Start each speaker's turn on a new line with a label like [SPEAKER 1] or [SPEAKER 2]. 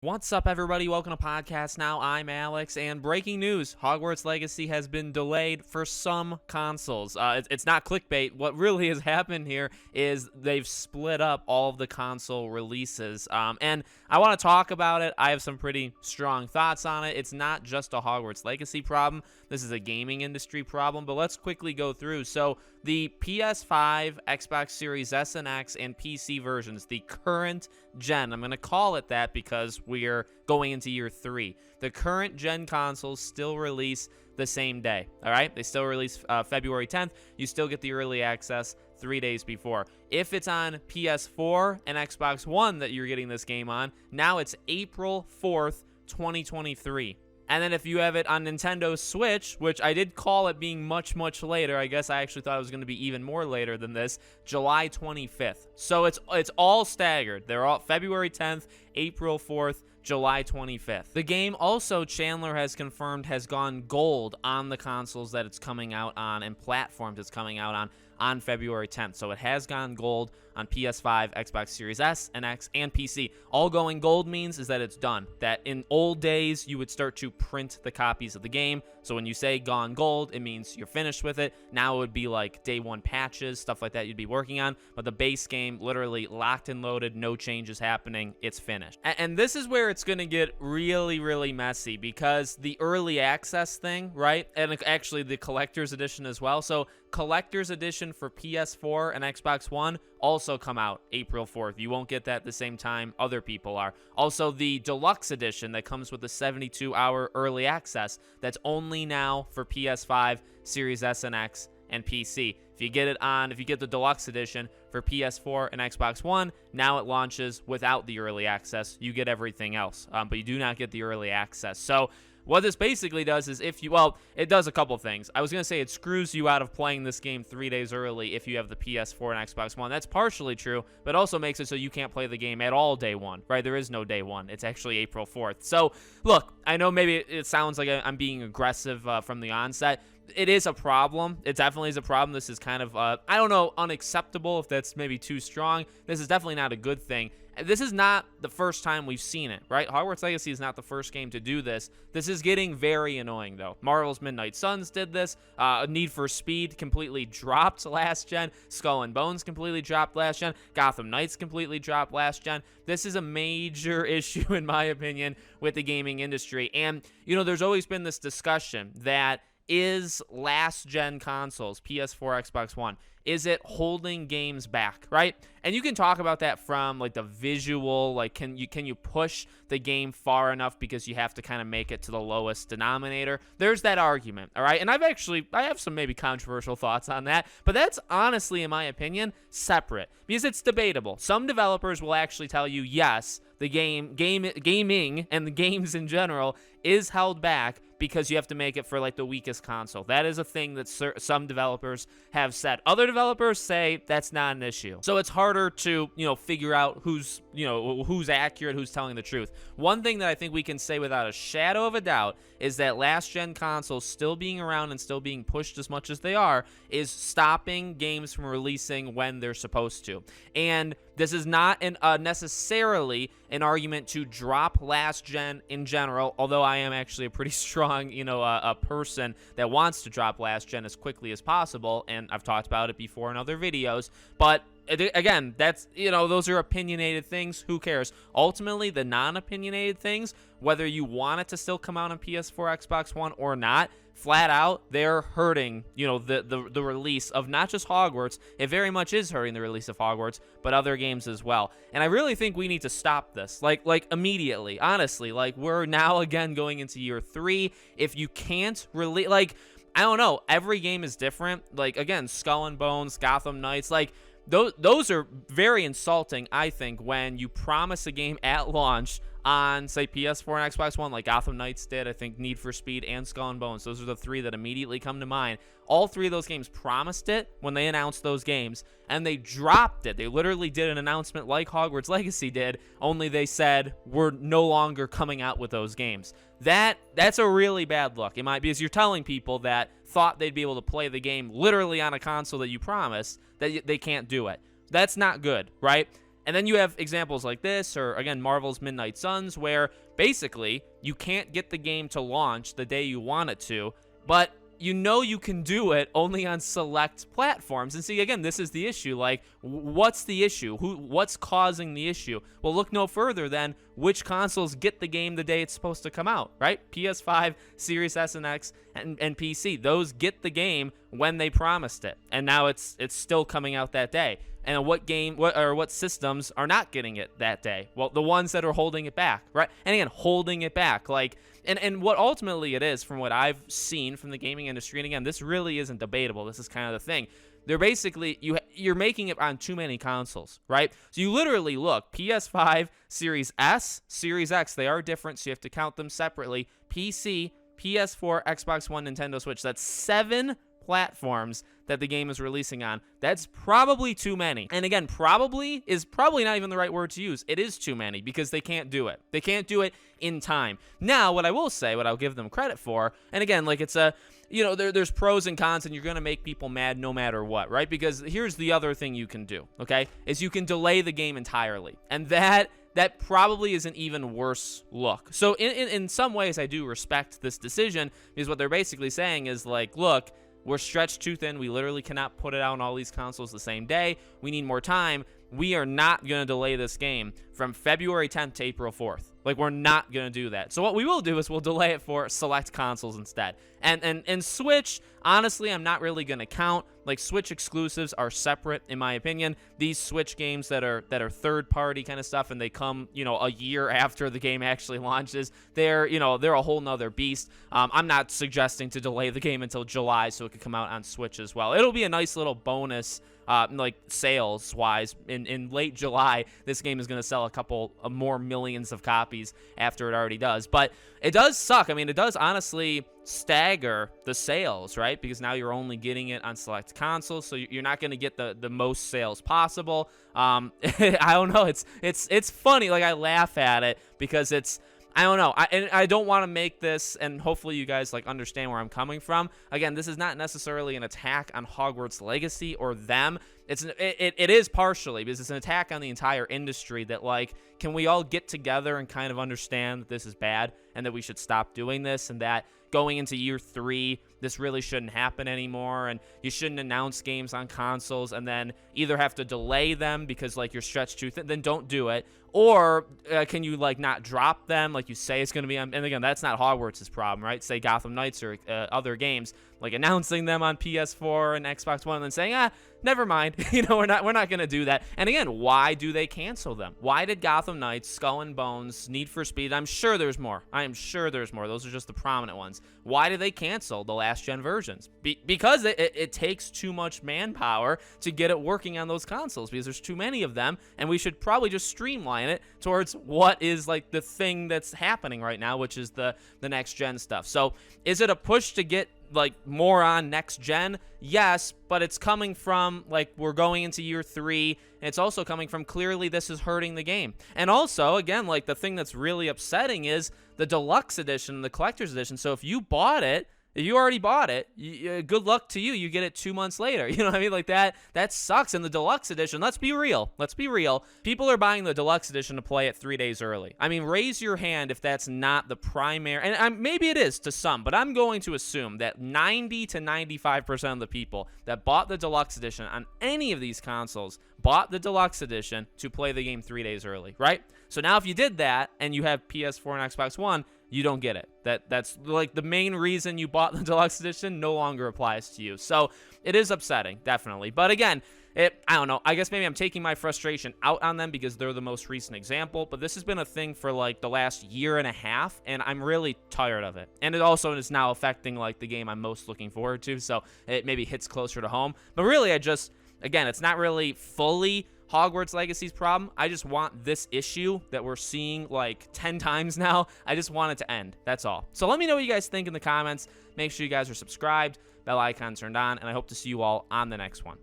[SPEAKER 1] What's up, everybody? Welcome to Podcast Now. I'm Alex, and breaking news, Hogwarts Legacy has been delayed for some consoles. It's not clickbait. What really has happened here is they've split up all of the console releases, and I want to talk about it. I have some pretty strong thoughts on it. It's not just a Hogwarts Legacy problem. This is a gaming industry problem, but let's quickly go through. So the PS5, Xbox Series S and X, and PC versions, the current gen, I'm going to call it that because we're going into year 3. The current gen consoles still release the same day, all right? They still release February 10th. You still get the early access 3 days before. If it's on PS4 and Xbox One that you're getting this game on, now it's April 4th, 2023. And then if you have it on Nintendo Switch, which I did call it being much, much later, I guess I actually thought it was going to be even more later than this, July 25th. So it's all staggered. They're all February 10th, April 4th, July 25th. The game also, Chandler has confirmed, has gone gold on the consoles that it's coming out on and platforms it's coming out on February 10th. So it has gone gold on PS5, Xbox Series S and X, and PC. All going gold means is that it's done. That in old days, you would start to print the copies of the game. So when you say gone gold, it means you're finished with it. Now it would be like day one patches, stuff like that you'd be working on. But the base game, literally locked and loaded, no changes happening, it's finished. And this is where it's going to get really, really messy because the early access thing, right? And actually the collector's edition as well. So collector's edition for PS4 and Xbox One also come out April 4th. You won't get that the same time other people are. Also, the deluxe edition that comes with the 72-hour early access, that's only now for PS5, Series S and X, and PC. If you get the deluxe edition for PS4 and Xbox One, now it launches without the early access. You get everything else, but you do not get the early access. So what this basically does is it does a couple things. I was going to say it screws you out of playing this game 3 days early if you have the PS4 and Xbox One. That's partially true, but also makes it so you can't play the game at all day one, right? There is no day one. It's actually April 4th. So, look, I know maybe it sounds like I'm being aggressive from the onset. It is a problem. It definitely is a problem. This is kind of, I don't know, unacceptable if that's maybe too strong. This is definitely not a good thing. This is not the first time we've seen it, right? Hogwarts Legacy is not the first game to do this. This is getting very annoying, though. Marvel's Midnight Suns did this. Need for Speed completely dropped last gen. Skull and Bones completely dropped last gen. Gotham Knights completely dropped last gen. This is a major issue, in my opinion, with the gaming industry. And, you know, there's always been this discussion that is last-gen consoles, PS4, Xbox One, is it holding games back, right? And you can talk about that from, like, the visual, like, can you push the game far enough because you have to kind of make it to the lowest denominator? There's that argument, all right? And I have some maybe controversial thoughts on that, but that's honestly, in my opinion, separate because it's debatable. Some developers will actually tell you, yes, the gaming and the games in general is held back because you have to make it for like the weakest console. That is a thing that some developers have said. Other developers say that's not an issue. So it's harder to, figure out who's accurate, who's telling the truth. One thing that I think we can say without a shadow of a doubt is that last gen consoles still being around and still being pushed as much as they are is stopping games from releasing when they're supposed to. And this is not necessarily an argument to drop last gen in general, although I am actually a pretty strong, a person that wants to drop last gen as quickly as possible, and I've talked about it before in other videos, but again, that's, those are opinionated things. Who cares? Ultimately, the non-opinionated things, whether you want it to still come out on PS4, Xbox One or not, flat out, they're hurting, the release of not just Hogwarts. It very much is hurting the release of Hogwarts, but other games as well. And I really think we need to stop this, like immediately, honestly. Like, we're now again going into year 3. If you can't release, like, I don't know, every game is different. Like, again, Skull and Bones, Gotham Knights, like, those are very insulting, I think, when you promise a game at launch on, say, PS4 and Xbox One, like Gotham Knights did. I think Need for Speed and Skull and Bones. Those are the 3 that immediately come to mind. All 3 of those games promised it when they announced those games, and they dropped it. They literally did an announcement like Hogwarts Legacy did, only they said, we're no longer coming out with those games. That's a really bad look. It might be, because you're telling people that thought they'd be able to play the game literally on a console that you promised that they can't do it. That's not good, right? And then you have examples like this, or again, Marvel's Midnight Suns, where basically you can't get the game to launch the day you want it to, but you know you can do it only on select platforms. And see, again, this is the issue. Like, what's the issue? What's causing the issue? Well, look no further than which consoles get the game the day it's supposed to come out, right? PS5, Series S and X, and PC. Those get the game when they promised it. And now it's still coming out that day. And what systems are not getting it that day? Well, the ones that are holding it back, right? And again, holding it back, like, and what ultimately it is, from what I've seen from the gaming industry, and again, this really isn't debatable. This is kind of the thing. They're basically, you're making it on too many consoles, right? So you literally look, PS5, Series S, Series X, they are different, so you have to count them separately. PC, PS4, Xbox One, Nintendo Switch. That's 7 platforms that the game is releasing on. That's probably too many. And again, probably is probably not even the right word to use. It is too many because they can't do it. They can't do it in time. Now, what I will say, what I'll give them credit for, and again, like, it's a, there's pros and cons, and you're going to make people mad no matter what, right? Because here's the other thing you can do, okay, is you can delay the game entirely. And that probably is an even worse look. So in some ways, I do respect this decision, because what they're basically saying is, like, look, we're stretched too thin. We literally cannot put it out on all these consoles the same day. We need more time. We are not going to delay this game from February 10th to April 4th. Like, we're not going to do that. So what we will do is we'll delay it for select consoles instead. And Switch, honestly, I'm not really going to count. Like, Switch exclusives are separate, in my opinion. These Switch games that are third-party kind of stuff, and they come, a year after the game actually launches, they're a whole nother beast. I'm not suggesting to delay the game until July so it could come out on Switch as well. It'll be a nice little bonus, like, sales-wise. In late July, this game is going to sell a couple of more millions of copies after it already does. But it does suck. I mean, it does honestly stagger the sales, right? Because now you're only getting it on select consoles, so you're not going to get the most sales possible. I don't know. It's funny. Like, I laugh at it because I don't know. I don't want to make this, and hopefully you guys, like, understand where I'm coming from. Again, this is not necessarily an attack on Hogwarts Legacy or them. It is partially, because it's an attack on the entire industry that, like, can we all get together and kind of understand that this is bad and that we should stop doing this, and that going into year 3, this really shouldn't happen anymore, and you shouldn't announce games on consoles and then either have to delay them because, like, you're stretched too thin, then don't do it. Or can you, like, not drop them like you say it's going to be on? And again, that's not Hogwarts' problem, right? Say Gotham Knights or other games, like announcing them on PS4 and Xbox One and then saying, never mind, we're not going to do that. And again, why do they cancel them? Why did Gotham Knights, Skull and Bones, Need for Speed? I'm sure there's more. I am sure there's more. Those are just the prominent ones. Why did they cancel the last-gen versions? Because it takes too much manpower to get it working on those consoles, because there's too many of them, and we should probably just streamline it towards what is, like, the thing that's happening right now, which is the next-gen stuff. So is it a push to get, like, more on next gen? Yes, but it's coming from, like, we're going into year 3, and it's also coming from, clearly this is hurting the game. And also, again, like, the thing that's really upsetting is the deluxe edition, the collector's edition. So if you bought it, if you already bought it, good luck to you. You get it 2 months later. You know what I mean? Like, that sucks. And the deluxe edition, let's be real. People are buying the deluxe edition to play it 3 days early. I mean, raise your hand if that's not the primary. And maybe it is to some, but I'm going to assume that 90 to 95% of the people that bought the deluxe edition on any of these consoles bought the deluxe edition to play the game 3 days early, right? So now if you did that and you have PS4 and Xbox One, you don't get it. That's like the main reason you bought the deluxe edition no longer applies to you. So it is upsetting, definitely. But again, I don't know. I guess maybe I'm taking my frustration out on them because they're the most recent example. But this has been a thing for, like, the last year and a half, and I'm really tired of it. And it also is now affecting, like, the game I'm most looking forward to. So it maybe hits closer to home. But really, again, it's not really fully Hogwarts Legacy's problem. I just want this issue that we're seeing like 10 times now, I just want it to end. That's all. So let me know what you guys think in the comments. Make sure you guys are subscribed, bell icon turned on, and I hope to see you all on the next one.